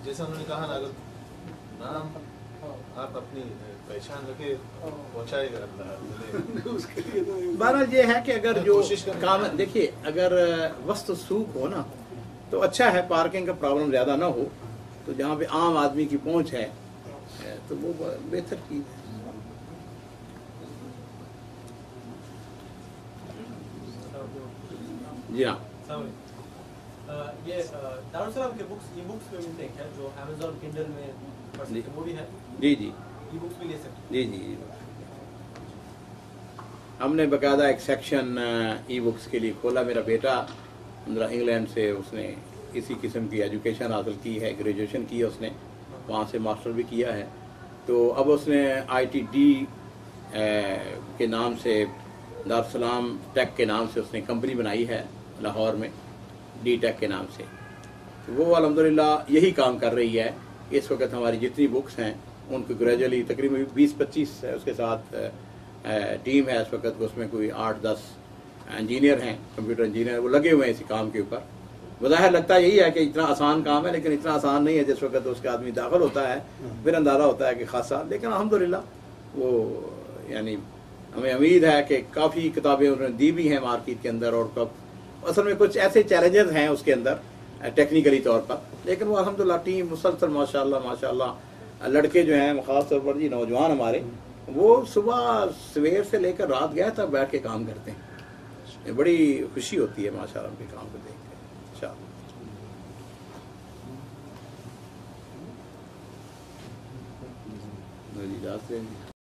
جیسا انہوں نے کہا نا, اگر نام آپ اپنی پہچان رکھے پہنچائے گا. بہرحال یہ ہے کہ اگر جو کام دیکھیے, اگر وسط سوق ہو نا تو اچھا ہے, پارکنگ کا پرابلم زیادہ نہ ہو, تو جہاں پہ عام آدمی کی پہنچ ہے تو وہ بہتر چیز ہے. جی ہاں, یہ دارالسلام کے بکس, ای بکس میں ملتے ہیں جو امیزون کنڈل میں پڑھ سکتے ہیں, وہ بھی ہے. جی جی ای بکس بھی لے سکتے جی ہیں. جی ہم نے باقاعدہ ایک سیکشن ای بکس کے لیے کھولا. میرا بیٹا انگلینڈ سے, اس نے اسی قسم کی ایجوکیشن حاصل کی ہے, گریجویشن کی ہے اس نے, وہاں سے ماسٹر بھی کیا ہے. تو اب اس نے آئی ٹی ڈی کے نام سے, دارالسلام ٹیک کے نام سے اس نے کمپنی بنائی ہے لاہور میں, ڈی ٹیک کے نام سے. وہ الحمدللہ یہی کام کر رہی ہے. اس وقت ہماری جتنی بکس ہیں ان کو گریجولی تقریباً 20-25 اس کے ساتھ ٹیم ہے اس وقت. اس میں کوئی 8-10 انجینئر ہیں, کمپیوٹر انجینئر, وہ لگے ہوئے ہیں اسی کام کے اوپر. بظاہر لگتا یہی ہے کہ اتنا آسان کام ہے, لیکن اتنا آسان نہیں ہے. جس وقت اس کا آدمی داخل ہوتا ہے پھر اندازہ ہوتا ہے کہ خاصا, لیکن الحمدللہ وہ یعنی ہمیں امید ہے کہ کافی کتابیں انہوں نے دی بھی ہیں مارکیٹ کے اندر. اور اصل میں کچھ ایسے چیلنجز ہیں اس کے اندر ٹیکنیکلی طور پر, لیکن وہ الحمدللہ ٹیم مسلسل ماشاءاللہ لڑکے جو ہیں خاص طور پر جی نوجوان ہمارے, وہ صبح سویر سے لے کر رات گیا تک بیٹھ کے کام کرتے ہیں. بڑی خوشی ہوتی ہے ماشاءاللہ ان کے کام کو دیکھ کے انشاءاللہ. جی اجازت دیں.